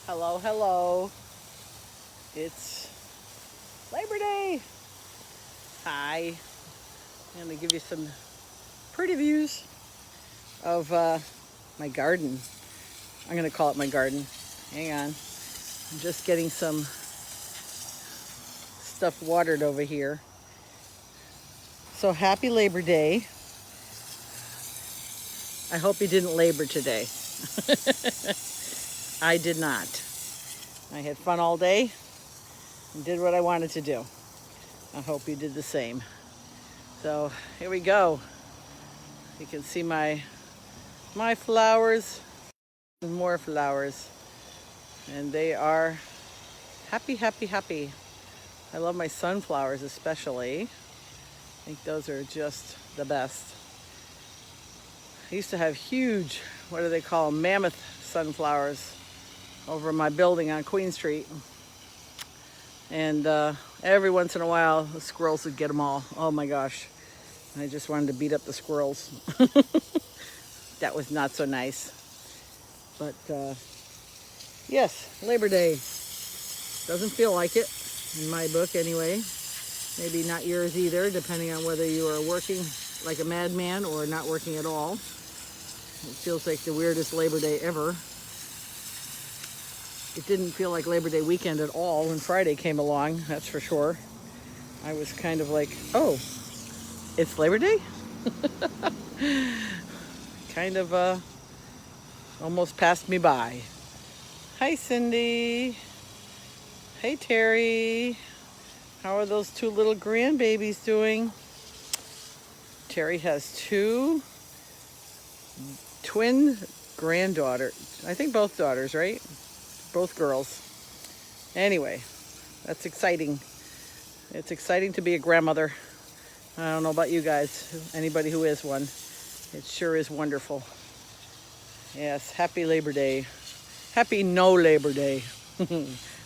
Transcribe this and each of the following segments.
Hello, hello. It's Labor Day. Hi. I'm going to give you some pretty views of my garden. I'm going to call it my garden. Hang on. I'm just getting some stuff watered over here. So happy Labor Day. I hope you didn't labor today. I did not. I had fun all day and did what I wanted to do. I hope you did the same. So here we go. You can see my flowers and more flowers. And they are happy, happy, happy. I love my sunflowers especially. I think those are just the best. I used to have huge, what do they call them, mammoth sunflowers over my building on Queen Street. And every once in a while, the squirrels would get them all. Oh my gosh. I just wanted to beat up the squirrels. That was not so nice. But yes, Labor Day. Doesn't feel like it, in my book anyway. Maybe not yours either, depending on whether you are working like a madman or not working at all. It feels like the weirdest Labor Day ever. It didn't feel like Labor Day weekend at all when Friday came along, that's for sure. I was kind of like, oh, it's Labor Day? Kind of almost passed me by. Hi, Cindy. Hey, Terry. How are those two little grandbabies doing? Terry has two twin granddaughters. I think both daughters, right? Both girls. Anyway, that's exciting. It's exciting to be a grandmother. I don't know about you guys, anybody who is one. It sure is wonderful. Yes, happy Labor Day. Happy no Labor Day.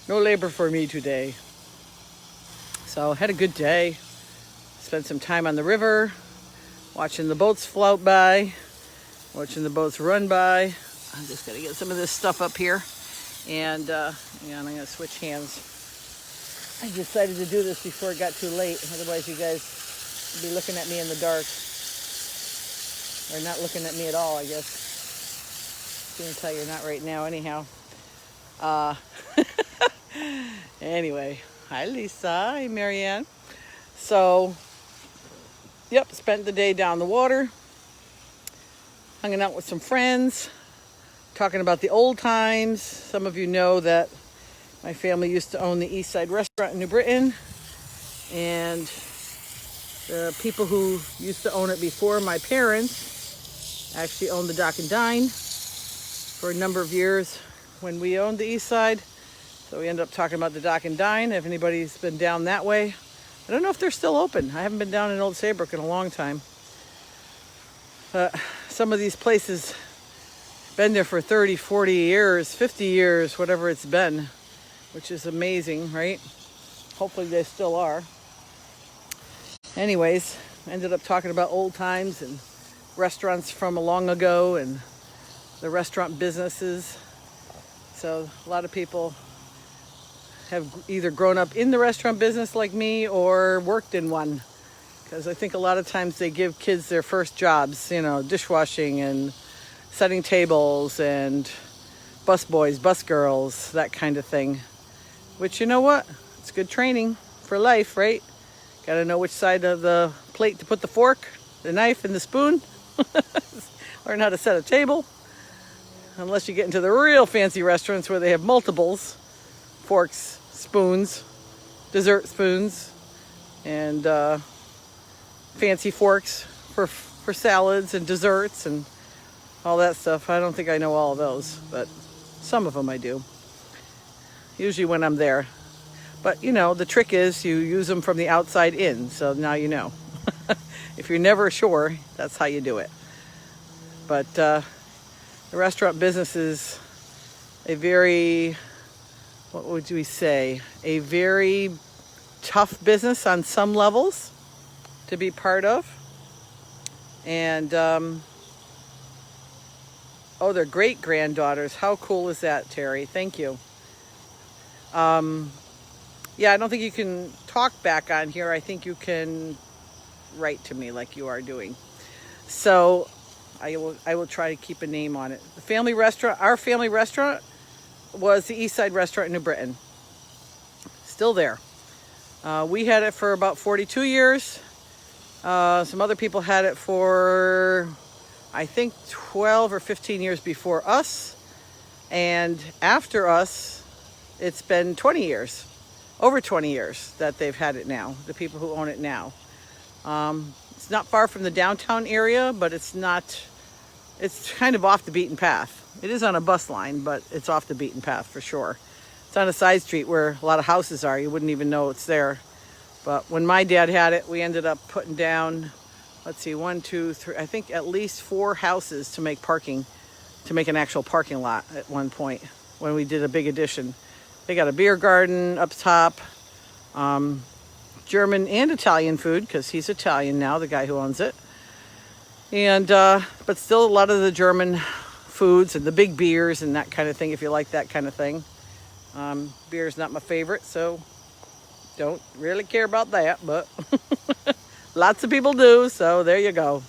No labor for me today. So had a good day. Spent some time on the river, watching the boats float by, watching the boats run by. I'm just gonna get some of this stuff up here. And I'm gonna switch hands. I decided to do this before it got too late. Otherwise you guys would be looking at me in the dark. Or not looking at me at all, I guess. Can't tell you're not right now anyhow. Anyway, hi Lisa, hi Marianne. So, yep, spent the day down the water, hanging out with some friends, talking about the old times. Some of you know that my family used to own the East Side Restaurant in New Britain, and the people who used to own it before my parents actually owned the Dock and Dine for a number of years when we owned the East Side. So we ended up talking about the Dock and Dine. If anybody's been down that way, I don't know if they're still open. I haven't been down in Old Saybrook in a long time. Some of these places been there for 30, 40 years, 50 years, whatever it's been, which is amazing, right? Hopefully they still are. Anyways, ended up talking about old times and restaurants from long ago and the restaurant businesses. So a lot of people have either grown up in the restaurant business like me or worked in one. Because I think a lot of times they give kids their first jobs, dishwashing and setting tables and busboys, bus girls, that kind of thing. Which, you know what? It's good training for life, right? Got to know which side of the plate to put the fork, the knife, and the spoon. Learn how to set a table. Unless you get into the real fancy restaurants where they have multiples. Forks, spoons, dessert spoons, and fancy forks for salads and desserts and all that stuff. I don't think I know all of those, but some of them I do. Usually when I'm there. But, the trick is you use them from the outside in, so now you know. If you're never sure, that's how you do it. But the restaurant business is a very, what would we say, a very tough business on some levels to be part of. And, they're great granddaughters. How cool is that, Terry? Thank you. Yeah, I don't think you can talk back on here. I think you can write to me like you are doing. So I will try to keep a name on it. The family restaurant, our family restaurant, was the East Side Restaurant in New Britain. Still there. We had it for about 42 years. Some other people had it for, I think, 12 or 15 years before us. And after us, it's been 20 years, over 20 years that they've had it now, the people who own it now. It's not far from the downtown area, but it's kind of off the beaten path. It is on a bus line, but it's off the beaten path for sure. It's on a side street where a lot of houses are. You wouldn't even know it's there. But when my dad had it, we ended up putting down, let's see, 1, 2, 3, I think at least 4 houses to make an actual parking lot at one point when we did a big addition. They got a beer garden up top, German and Italian food, because he's Italian now, the guy who owns it. And but still a lot of the German foods and the big beers and that kind of thing, if you like that kind of thing. Beer is not my favorite, so don't really care about that, but lots of people do, so there you go.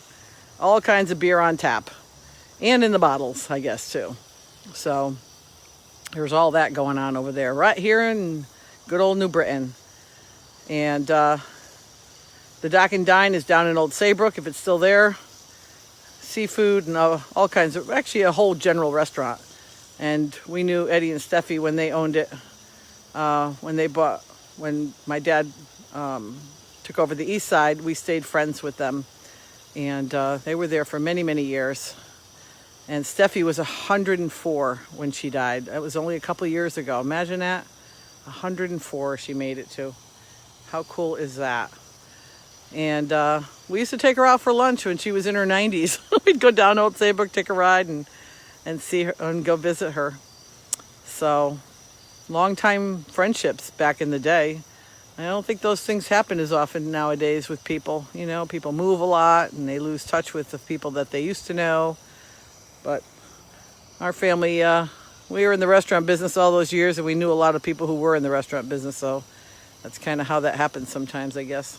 All kinds of beer on tap. And in the bottles, I guess, too. So there's all that going on over there, right here in good old New Britain. And the Dock and Dine is down in Old Saybrook, if it's still there. Seafood and all kinds of, actually a whole general restaurant. And we knew Eddie and Steffi when they owned it, when my dad took over the east side. We stayed friends with them. And they were there for many, many years. And Steffi was 104 when she died. That was only a couple of years ago. Imagine that. 104 she made it to. How cool is that? And we used to take her out for lunch when she was in her 90s. We'd go down to Old Saybrook, take a ride, and see her and go visit her. So, long time friendships back in the day. I don't think those things happen as often nowadays with people. You know, people move a lot and they lose touch with the people that they used to know. But our family, we were in the restaurant business all those years, and we knew a lot of people who were in the restaurant business, so that's kind of how that happens sometimes, I guess.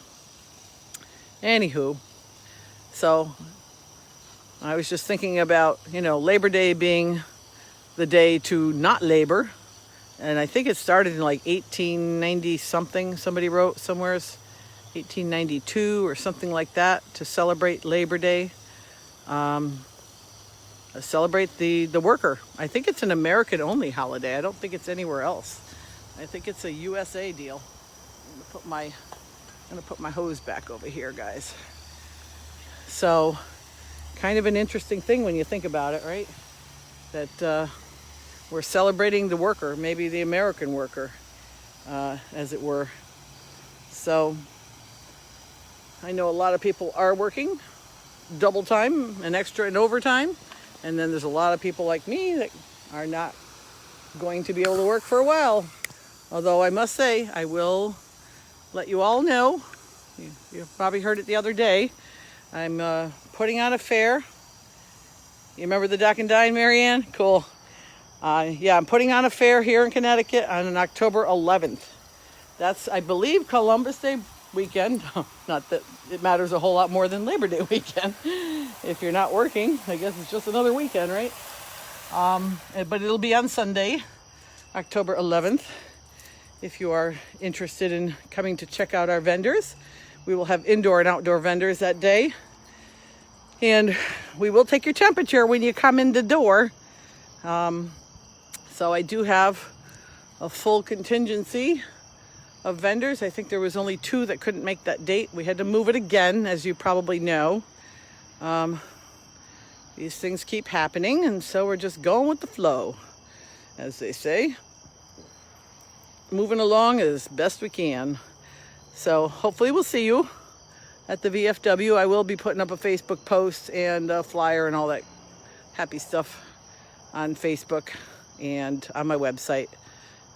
Anywho, so I was just thinking about, Labor Day being the day to not labor. And I think it started in like 1890 something. Somebody wrote somewhere, 1892 or something like that, to celebrate Labor Day. Celebrate the worker. I think it's an American only holiday. I don't think it's anywhere else. I think it's a USA deal. I'm gonna put my hose back over here, guys. So, kind of an interesting thing when you think about it, right? That we're celebrating the worker, maybe the American worker, as it were. So, I know a lot of people are working double time and extra and overtime. And then there's a lot of people like me that are not going to be able to work for a while. Although I must say, I will let you all know, you probably heard it the other day, I'm putting on a fair. You remember the Dock and Dine, Marianne? Cool. Yeah, I'm putting on a fair here in Connecticut on October 11th. That's, I believe, Columbus Day weekend. Not that it matters a whole lot more than Labor Day weekend. If you're not working, I guess it's just another weekend, right? But it'll be on Sunday, October 11th. If you are interested in coming to check out our vendors, we will have indoor and outdoor vendors that day. And we will take your temperature when you come in the door. So I do have a full contingency of vendors. I think there was only 2 that couldn't make that date. We had to move it again, as you probably know. These things keep happening, and so we're just going with the flow, as they say. Moving along as best we can. So hopefully we'll see you at the VFW. I will be putting up a Facebook post and a flyer and all that happy stuff on Facebook and on my website.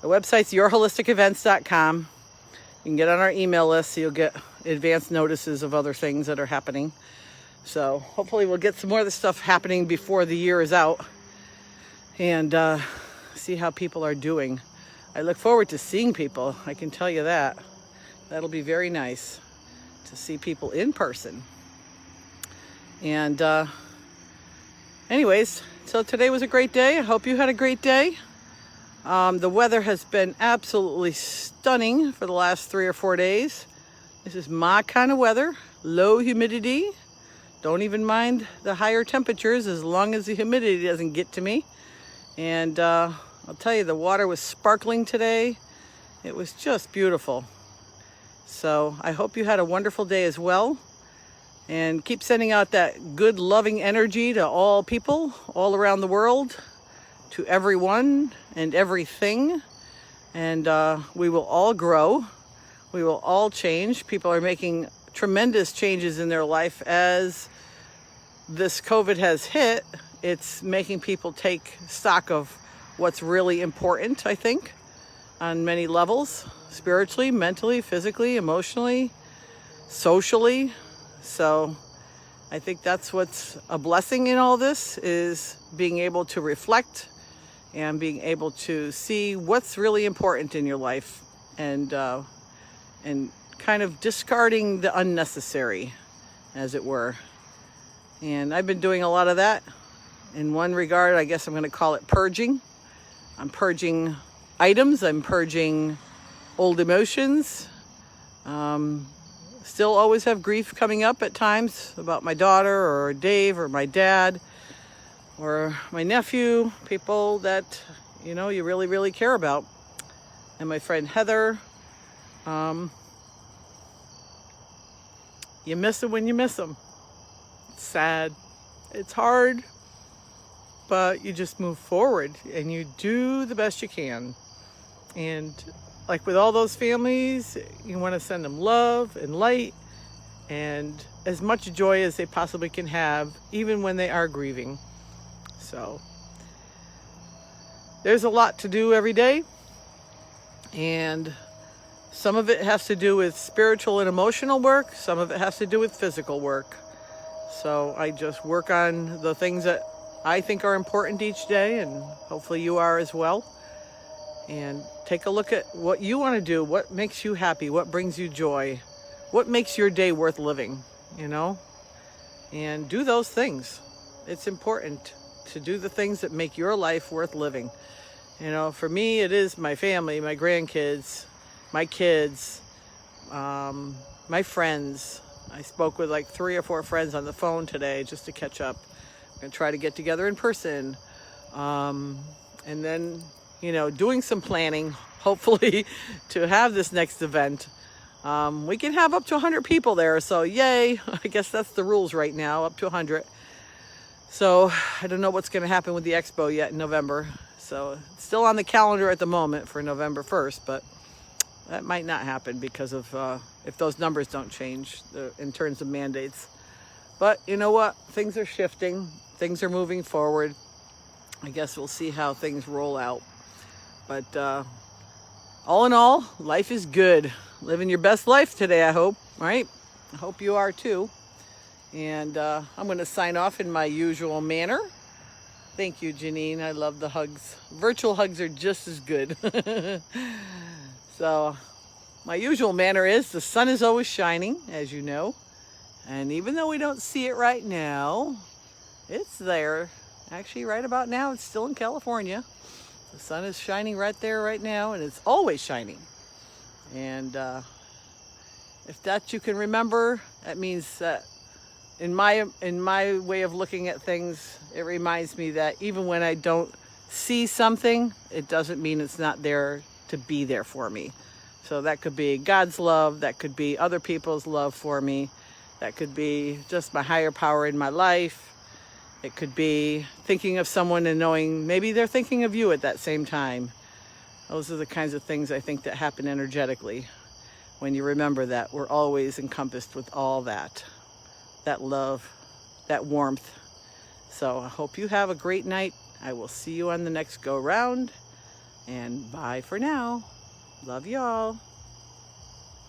The website's yourholisticevents.com. You can get on our email list so you'll get advance notices of other things that are happening. So hopefully we'll get some more of this stuff happening before the year is out and see how people are doing. I look forward to seeing people. I can tell you that. That'll be very nice to see people in person. And anyways, so today was a great day. I hope you had a great day. The weather has been absolutely stunning for the last 3 or 4 days. This is my kind of weather. Low humidity. Don't even mind the higher temperatures as long as the humidity doesn't get to me. And I'll tell you, the water was sparkling today. It was just beautiful. So I hope you had a wonderful day as well. And keep sending out that good, loving energy to all people all around the world, to everyone and everything. And we will all grow. We will all change. People are making tremendous changes in their life as this COVID has hit. It's making people take stock of what's really important, I think, on many levels, spiritually, mentally, physically, emotionally, socially. So I think that's what's a blessing in all this, is being able to reflect and being able to see what's really important in your life, and kind of discarding the unnecessary, as it were. And I've been doing a lot of that. In one regard, I guess I'm going to call it purging. I'm purging items. I'm purging old emotions. Still always have grief coming up at times about my daughter or Dave or my dad or my nephew, people that, you know, you really, really care about. And my friend Heather. You miss them when you miss them. It's sad. It's hard. But you just move forward and you do the best you can. And like with all those families, you want to send them love and light and as much joy as they possibly can have, even when they are grieving. So there's a lot to do every day. And some of it has to do with spiritual and emotional work. Some of it has to do with physical work. So I just work on the things that I think are important each day, and hopefully you are as well. And take a look at what you want to do, what makes you happy, what brings you joy, what makes your day worth living, you know? And do those things. It's important to do the things that make your life worth living. You know, for me, it is my family, my grandkids, my kids, my friends. I spoke with like 3 or 4 friends on the phone today just to catch up. I'm going to try to get together in person. And then, you know, doing some planning, hopefully, to have this next event. We can have up to 100 people there, so yay. I guess that's the rules right now, up to 100. So I don't know what's going to happen with the expo yet in November. So it's still on the calendar at the moment for November 1st, but that might not happen because of if those numbers don't change in terms of mandates. But you know what? Things are shifting. Things are moving forward. I guess we'll see how things roll out. But all in all, life is good. Living your best life today, I hope, right? I hope you are too. And I'm going to sign off in my usual manner. Thank you, Janine. I love the hugs. Virtual hugs are just as good. So my usual manner is the sun is always shining, as you know. And even though we don't see it right now, it's there. Actually, right about now, it's still in California. The sun is shining right there right now, and it's always shining. And if that you can remember, that means that in my way of looking at things, it reminds me that even when I don't see something, it doesn't mean it's not there to be there for me. So that could be God's love, that could be other people's love for me, that could be just my higher power in my life. It could be thinking of someone and knowing maybe they're thinking of you at that same time. Those are the kinds of things I think that happen energetically when you remember that we're always encompassed with all that love, that warmth. So I hope you have a great night. I will see you on the next go round. And bye for now. Love y'all.